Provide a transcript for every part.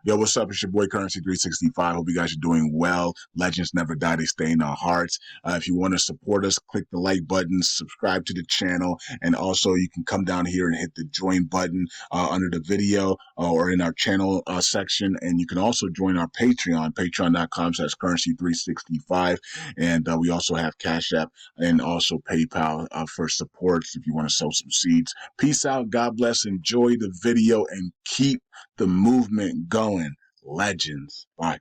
Yo, what's up? It's your boy Currency 365. Hope you guys are doing well. Legends never die, they stay in our hearts. If you want to support us, click the like button, subscribe to the channel, and also you can come down here and hit the join button under the video or in our channel section. And you can also join our Patreon, patreon.com/currency365. And we also have Cash App and also PayPal for supports if you want to sow some seeds. Peace out. God bless. Enjoy the video and keep the movement going. Legends. Bye.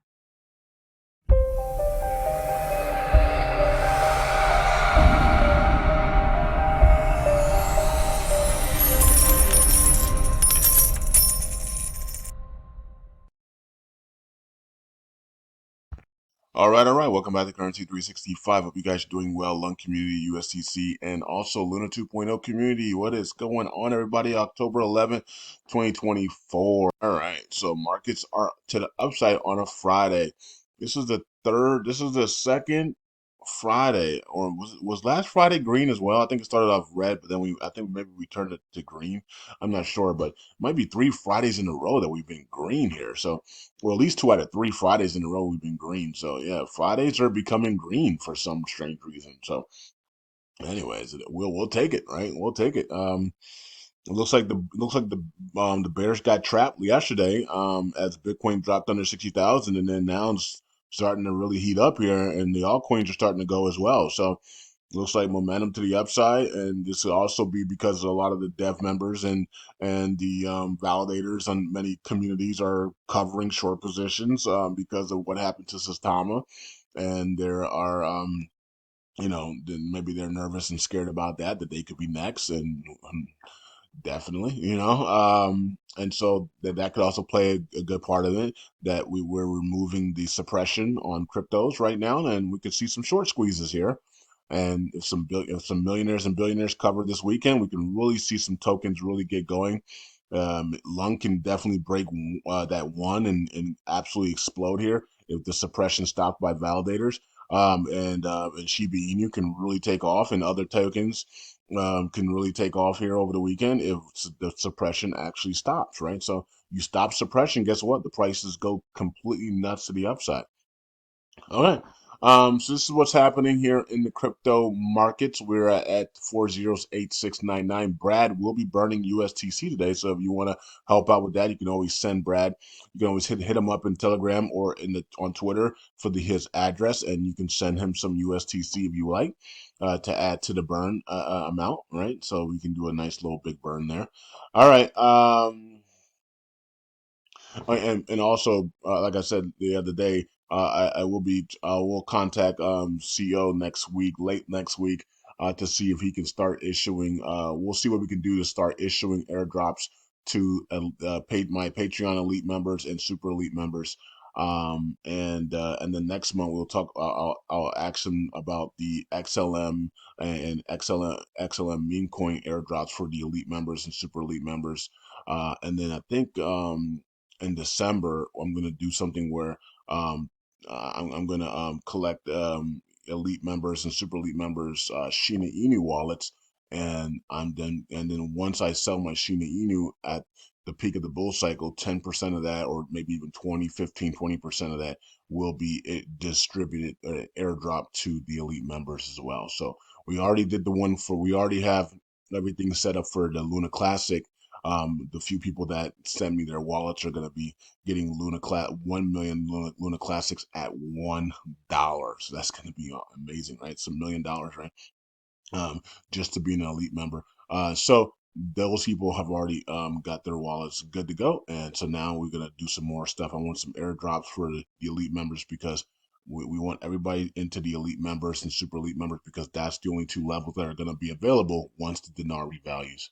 All right. Welcome back to Currency 365. Hope you guys are doing well. LUNC community, USTC, and also Luna 2.0 community. What is going on, everybody? October 11th, 2024. All right. So markets are to the upside on a Friday. This is the second Friday, or was last Friday green as well? I think it started off red, but then I think maybe we turned it to green. I'm not sure, but it might be 3 Fridays in a row that we've been green here. So, well, at least 2 out of 3 Fridays in a row we've been green. So yeah, Fridays are becoming green for some strange reason. So, anyways, we'll take it, right? We'll take it. It looks like the Bears got trapped yesterday. As Bitcoin dropped under 60,000, and then now it's starting to really heat up here, and the altcoins are starting to go as well. So looks like momentum to the upside, and this will also be because a lot of the dev members and the validators on many communities are covering short positions because of what happened to Sistama, and there are then maybe they're nervous and scared about that they could be next, and definitely, and so that could also play a good part of it, that we're removing the suppression on cryptos right now, and we could see some short squeezes here. And if some millionaires and billionaires cover this weekend, we can really see some tokens really get going. LUNC can definitely break that one and absolutely explode here if the suppression stopped by validators. And Shiba Inu can really take off, and other tokens can really take off here over the weekend if the suppression actually stops, right? So you stop suppression, guess what? The prices go completely nuts to the upside. All right. So this is what's happening here in the crypto markets. We're at 408699. Brad will be burning USTC today. So if you want to help out with that, you can always send Brad. You can always hit him up in Telegram or on Twitter for his address, and you can send him some USTC if you like to add to the burn amount, right? So we can do a nice little big burn there. All right. And also, like I said the other day, I will contact CEO next week, late next week, to see if he can start issuing. We'll see what we can do to start issuing airdrops to my Patreon elite members and super elite members. And then next month we'll talk. I'll ask him about the XLM and XLM meme coin airdrops for the elite members and super elite members. And then I think in December, I'm going to do something where I'm going to collect elite members and super elite members Shiba Inu wallets, and then once I sell my Shiba Inu at the peak of the bull cycle, 10% of that, or maybe even 20, 15, 20% of that will be distributed, airdrop to the elite members as well. So we already have everything set up for the Luna Classic. The few people that send me their wallets are going to be getting 1 million Luna Classics at $1. So that's going to be amazing, right? It's $1 million, right? Just to be an elite member. So those people have already got their wallets good to go, and so now we're gonna do some more stuff. I want some airdrops for the elite members because we want everybody into the elite members and super elite members because that's the only two levels that are going to be available once the dinar revalues.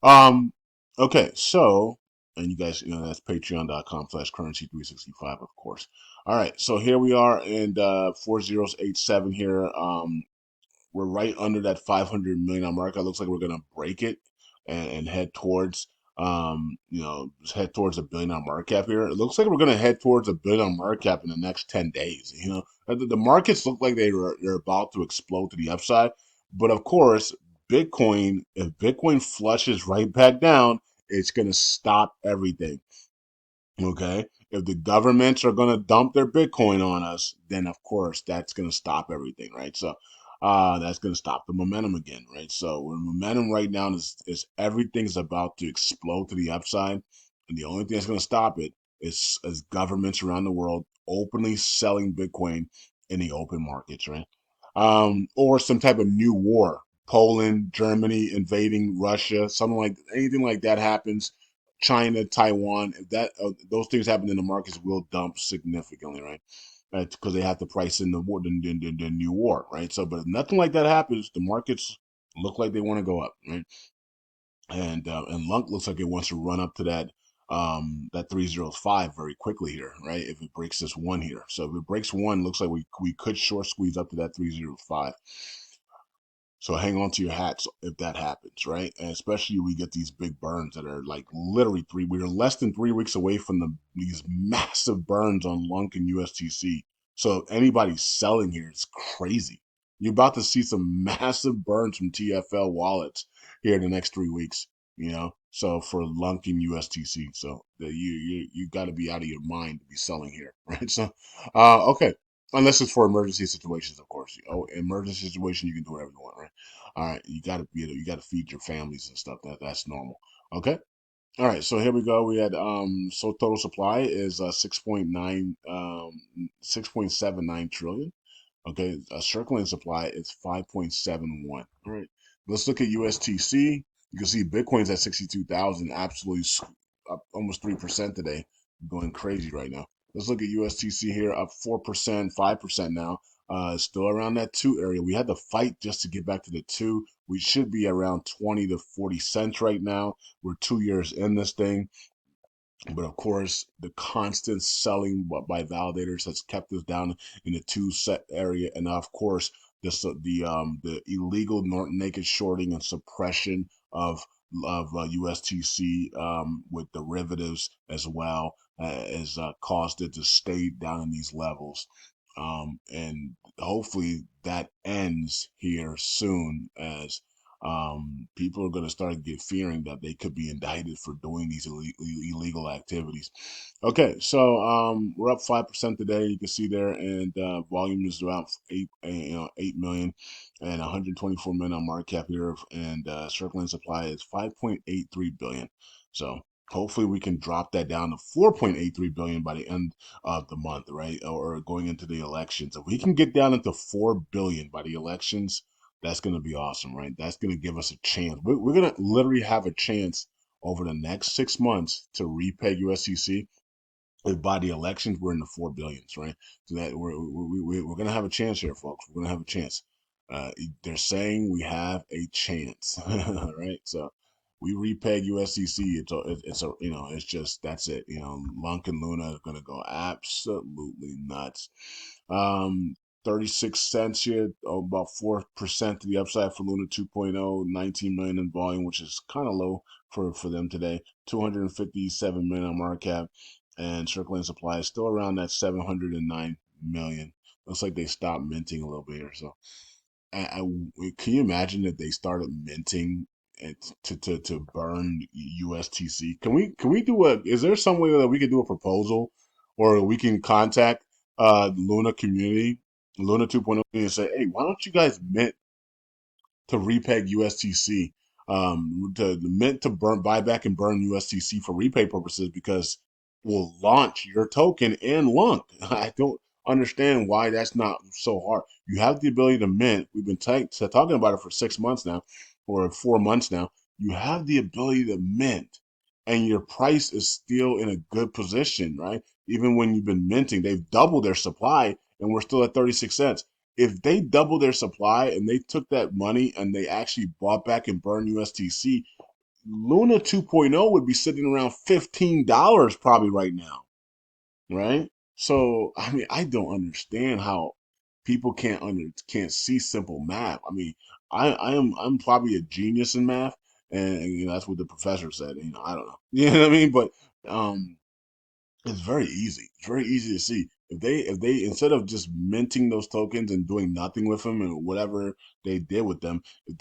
Um, okay, so, and you guys, that's patreon.com/currency365, of course. All right, so here we are in 4087 here. We're right under that 500 million mark. It looks like we're gonna break it and head towards, head towards a 1 billion market cap here. It looks like we're gonna head towards a 1 billion market cap in the next 10 days. The markets look like they're about to explode to the upside, but of course, if Bitcoin flushes right back down, it's gonna stop everything. Okay. If the governments are going to dump their Bitcoin on us, then of course that's going to stop everything, right? So, that's going to stop the momentum again, right? So, where momentum right now is everything's about to explode to the upside, and the only thing that's going to stop it is governments around the world openly selling Bitcoin in the open markets, right? Or some type of new war, Poland, Germany invading Russia, something like anything like that happens. China, Taiwan, if that those things happen in the markets, will dump significantly, right? Because they have to price in the war, the new war, right? So, but if nothing like that happens, the markets look like they want to go up, right? And LUNC looks like it wants to run up to that 305 very quickly here, right? If it breaks this one here, so if it breaks one, looks like we could short squeeze up to that 305. So hang on to your hats if that happens, right? And especially we get these big burns that are like literally we're less than 3 weeks away from these massive burns on LUNC and USTC. So if anybody's selling here, it's crazy. You're about to see some massive burns from TFL wallets here in the next 3 weeks, So for LUNC and USTC. So you got to be out of your mind to be selling here, right? So okay. Unless it's for emergency situations, of course. Oh, emergency situation, you can do whatever you want, right? All right, you gotta feed your families and stuff. That's normal. Okay. All right, so here we go. We had so total supply is 6.79 trillion. Okay, circling supply is 5.71. All right, let's look at USTC. You can see Bitcoin's at 62,000, absolutely up almost 3% today, going crazy right now. Let's look at USTC here, up 4%, 5% now. Still around that two area. We had to fight just to get back to the two. We should be around 20 to 40 cents right now. We're 2 years in this thing. But of course, the constant selling by validators has kept us down in the two set area, and of course, the illegal naked shorting and suppression of USTC with derivatives as well has caused it to stay down in these levels. And hopefully that ends here soon as people are going to start get fearing that they could be indicted for doing these illegal activities. Okay, so we're up 5% today. You can see there, and volume is around 8 million, and 124 million on market cap here, and circulating supply is 5.83 billion. So hopefully we can drop that down to 4.83 billion by the end of the month, right? Or going into the elections. If we can get down into 4 billion by the elections, that's going to be awesome, right? That's going to give us a chance. We're going to literally have a chance over the next 6 months to repay USCC. If by the elections we're in the 4 billions, right? So that we're going to have a chance here, folks. We're going to have a chance. They're saying we have a chance, right? So we repeg USCC. It's just that's it. LUNC and Luna are going to go absolutely nuts. Um, 36 cents here, about 4% to the upside for Luna 2.0, 19 million in volume, which is kind of low for them today. 257 million on market cap, and circulating supply is still around that 709 million. Looks like they stopped minting a little bit here. So, can you imagine if they started minting it to burn USTC? Can we do a? Is there some way that we could do a proposal, or we can contact Luna community, Luna 2.0, and say, hey, why don't you guys mint to repeg USTC, to meant to buy back and burn USTC for repay purposes because we'll launch your token and LUNC. I don't understand why that's not so hard. You have the ability to mint. We've been talking about it for 6 months now, or 4 months now. You have the ability to mint, and your price is still in a good position, right? Even when you've been minting, they've doubled their supply, and we're still at 36 cents. If they double their supply and they took that money and they actually bought back and burned USTC, Luna 2.0 would be sitting around $15 probably right now, right? So I mean, I don't understand how people can't see simple math. I mean, I'm probably a genius in math, and that's what the professor said. I don't know, you know what I mean? But um, it's very easy. It's very easy to see. If they instead of just minting those tokens and doing nothing with them and whatever they did with them, if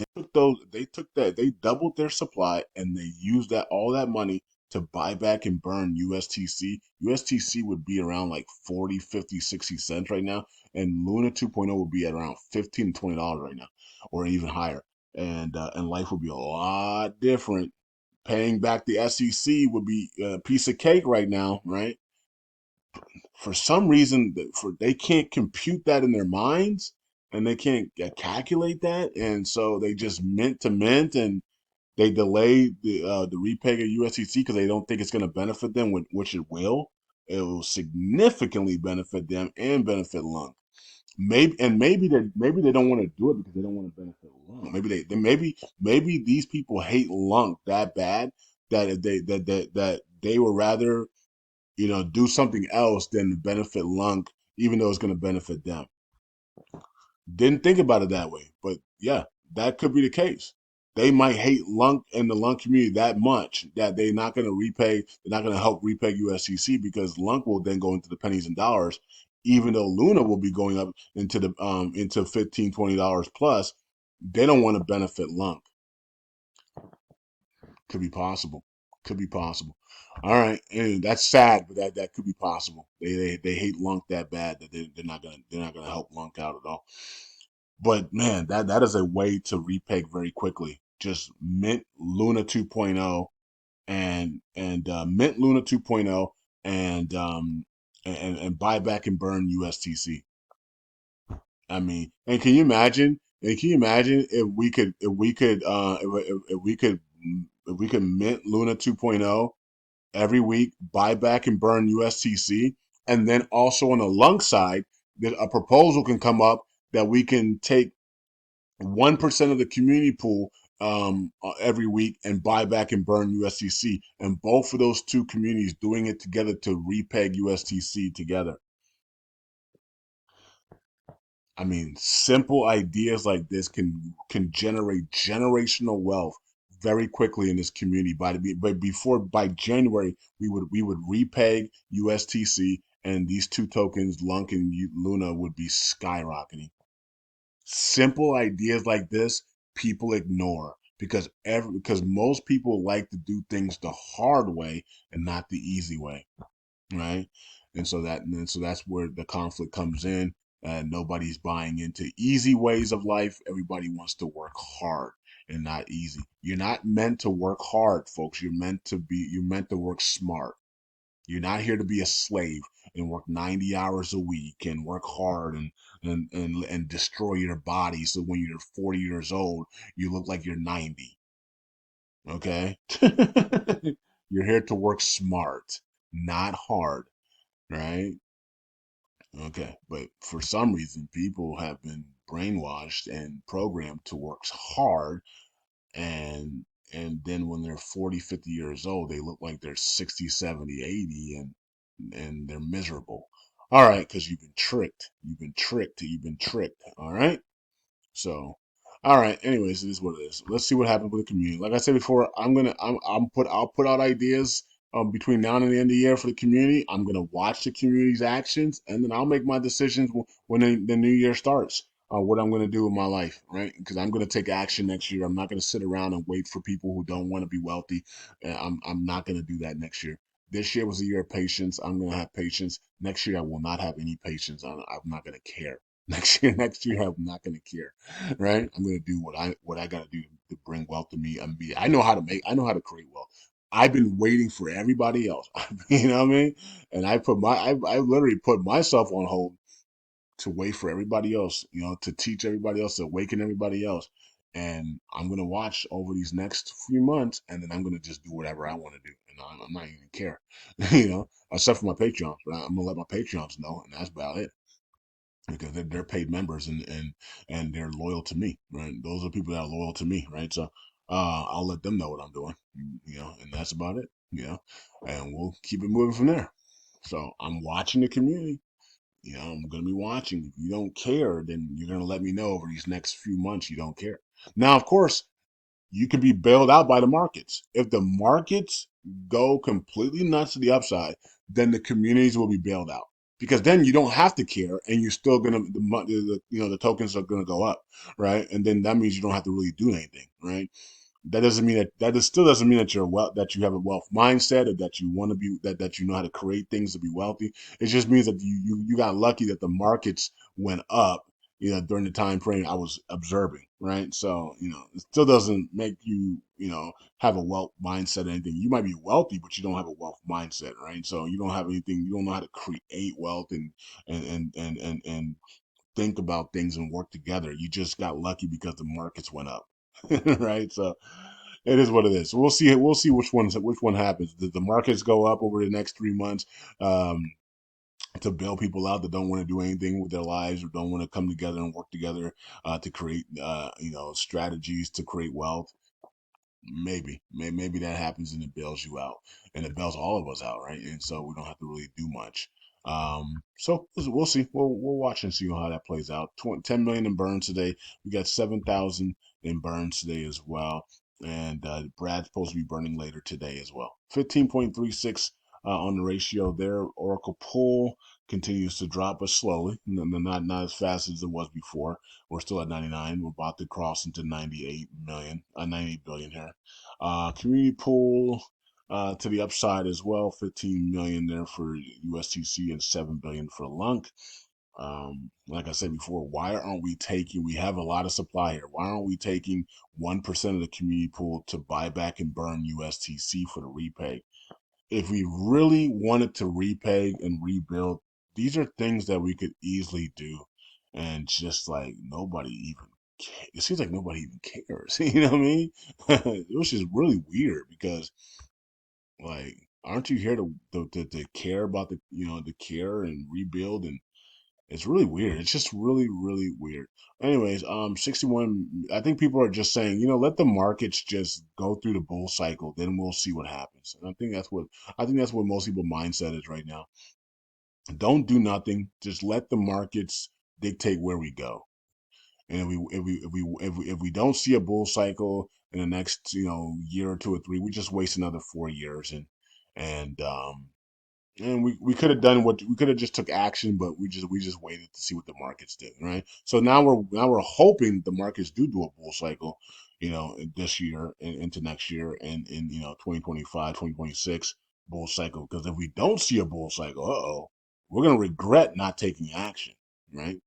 they took that, they doubled their supply and they used that all that money to buy back and burn USTC. USTC would be around like 40, 50, 60 cents right now, and Luna 2.0 would be at around $15 to $20 right now, or even higher. And life would be a lot different. Paying back the SEC would be a piece of cake right now, right? For some reason, they can't compute that in their minds, and they can't calculate that, and so they just mint to mint, and they delay the repay of USDC because they don't think it's going to benefit them, which it will. It will significantly benefit them and benefit LUNC. Maybe they don't want to do it because they don't want to benefit LUNC. Maybe these people hate LUNC that bad that if they would rather do something else than benefit LUNC, even though it's going to benefit them. Didn't think about it that way, but yeah, that could be the case. They might hate LUNC and the LUNC community that much that they're not going to repay. They're not going to help repay USCC because LUNC will then go into the pennies and dollars, even though Luna will be going up into the into $15-$20 plus. They don't want to benefit LUNC. Could be possible. Could be possible. All right, and that's sad, but that could be possible. They hate LUNC that bad that they're not gonna help LUNC out at all. But man, that is a way to repeg very quickly. Just mint Luna 2.0 and mint Luna 2.0 and buy back and burn USTC. I mean, and can you imagine? And can you imagine if we could mint Luna 2.0 every week, buy back and burn USTC, and then also on the LUNC side, that a proposal can come up that we can take 1% of the community pool every week and buy back and burn USTC, and both of those two communities doing it together to repeg USTC together. I mean, simple ideas like this can generate generational wealth very quickly in this community. By January, we would repeg USTC, and these two tokens, LUNC and Luna, would be skyrocketing. Simple ideas like this, people ignore because most people like to do things the hard way and not the easy way, right? And so that's where the conflict comes in. Nobody's buying into easy ways of life. Everybody wants to work hard and not easy. You're not meant to work hard, folks. You're meant to work smart. You're not here to be a slave and work 90 hours a week and work hard and destroy your body so when you're 40 years old, you look like you're 90. Okay? You're here to work smart, not hard, right? Okay, but for some reason, people have been brainwashed and programmed to work hard, and then when they're 40, 50 years old, they look like they're 60, 70, 80, and they're miserable. All right, because you've been tricked. You've been tricked. You've been tricked. All right. So, all right. Anyways, it is what it is. Let's see what happens with the community. Like I said before, I'll put out ideas between now and the end of the year for the community. I'm gonna watch the community's actions, and then I'll make my decisions when the new year starts. What I'm gonna do with my life, right? Because I'm gonna take action next year. I'm not gonna sit around and wait for people who don't want to be wealthy. I'm not gonna do that next year. This year was a year of patience. I'm gonna have patience. Next year, I will not have any patience. I'm not gonna care. Next year, I'm not gonna care, right? I'm gonna do what I gotta do to bring wealth to me. I know how to create wealth. I've been waiting for everybody else. You know what I mean? And I literally put myself on hold to wait for everybody else. To teach everybody else, to awaken everybody else. And I'm gonna watch over these next few months, and then I'm gonna just do whatever I want to do, and I'm not even care, except for my Patreons. But I'm gonna let my Patreons know, and that's about it because they're paid members and they're loyal to me, right? Those are people that are loyal to me, right? So I'll let them know what I'm doing, and that's about it, and we'll keep it moving from there. So I'm watching the community. I'm gonna be watching. If you don't care, then you're gonna let me know over these next few months you don't care. Now, of course, you can be bailed out by the markets. If the markets go completely nuts to the upside, then the communities will be bailed out because then you don't have to care, and you're still gonna the tokens are gonna go up, right? And then that means you don't have to really do anything, right? That doesn't mean still doesn't mean that that you have a wealth mindset, or that you want to be that you know how to create things to be wealthy. It just means that you got lucky that the markets went up, during the time frame I was observing, right? So, it still doesn't make you, have a wealth mindset or anything. You might be wealthy, but you don't have a wealth mindset, right? So you don't have anything, you don't know how to create wealth and think about things and work together. You just got lucky because the markets went up. Right? So it is what it is. So we'll see which one happens. The markets go up over the next 3 months, um, to bail people out that don't want to do anything with their lives or don't want to come together and work together, to create strategies to create wealth. Maybe that happens and it bails you out, and it bails all of us out, right? And so we don't have to really do much. So we'll see. We'll watch and see how that plays out. 10 million in burns today. We got 7,000 in burns today as well. And Brad's supposed to be burning later today as well. 15.36 on the ratio there. Oracle pool continues to drop, but slowly, not as fast as it was before. We're still at 99. We're about to cross into 98 million, 98 billion here. Community pool to the upside as well, 15 million there for USTC and 7 billion for LUNC. Like I said before, why aren't we taking? We have a lot of supply here. Why aren't we taking 1% of the community pool to buy back and burn USTC for the repay? If we really wanted to repay and rebuild, these are things that we could easily do, and just like nobody even. It seems like nobody even cares. You know what I mean? Which is really weird because, like, aren't you here to care about the care and rebuild? And it's really weird. It's just really, really weird. Anyways, 61. I think people are just saying, let the markets just go through the bull cycle, then we'll see what happens. And I think that's what most people's mindset is right now. Don't do nothing. Just let the markets dictate where we go. And if we don't see a bull cycle in the next year or 2 or 3, we just waste another 4 years. And we could have done what we could have just took action, but we just waited to see what the markets did, right? So now we're hoping the markets do a bull cycle, this year and into next year, and in 2025, 2026 bull cycle. Because if we don't see a bull cycle, we're gonna regret not taking action, right?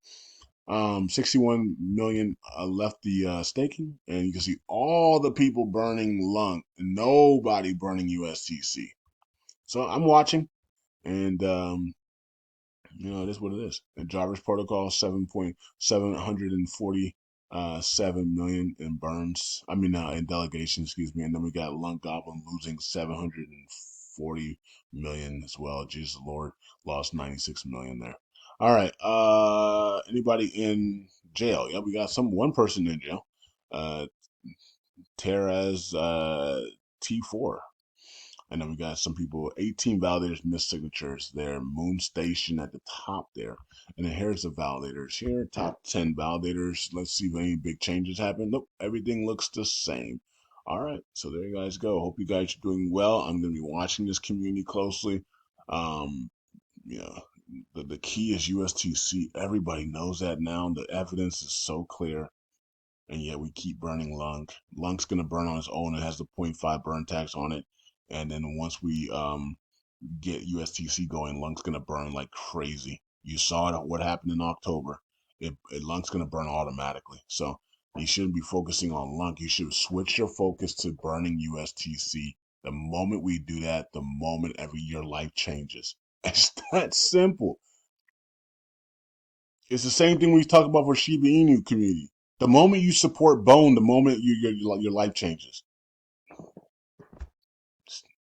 61 million left the staking, and you can see all the people burning LUNC, nobody burning USTC. So I'm watching, and it is what it is. And Jarvis Protocol 7.747 million in burns. I mean, in delegation, excuse me. And then we got LUNC Goblin losing 740 million as well. Jesus Lord, lost 96 million there. All right. Anybody in jail? Yeah, we got one person in jail. Uh, Terez T4. And then we got some people, 18 validators missed signatures there. Moon Station at the top there. And then here's the validators here. Top 10 validators. Let's see if any big changes happen. Nope, everything looks the same. All right, so there you guys go. Hope you guys are doing well. I'm going to be watching this community closely. Um, yeah, the key is USTC. Everybody knows that now. The evidence is so clear, and yet we keep burning LUNC. LUNC's gonna burn on its own. It has the 0.5 burn tax on it, and then once we get USTC going, LUNC's gonna burn like crazy. You saw it, what happened in October. LUNC's gonna burn automatically. So you shouldn't be focusing on LUNC. You should switch your focus to burning USTC. The moment we do that, the moment your life changes. It's that simple. It's the same thing we talk about for Shiba Inu community. The moment you support Bone, the moment your life changes.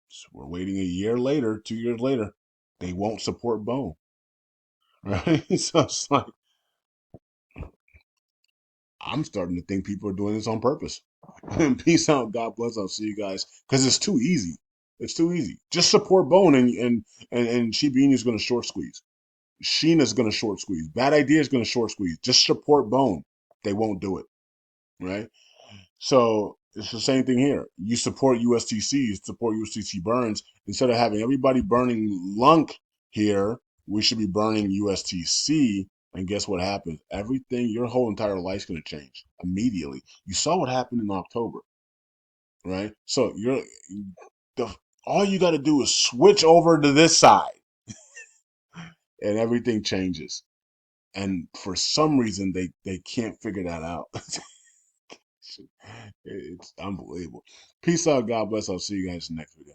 So we're waiting a year later, 2 years later, they won't support Bone, right? So it's like I'm starting to think people are doing this on purpose. Peace out, God bless. I'll see you guys because it's too easy. It's too easy. Just support Bone, and Shiba Inu is going to short squeeze. Sheena's going to short squeeze. Bad Idea is going to short squeeze. Just support Bone. They won't do it, right? So it's the same thing here. You support USTC, you support USTC burns. Instead of having everybody burning LUNC here, we should be burning USTC. And guess what happens? Everything, your whole entire life's going to change immediately. You saw what happened in October. right? So the all you got to do is switch over to this side, and everything changes. And for some reason, they can't figure that out. It's unbelievable. Peace out. God bless. I'll see you guys next video.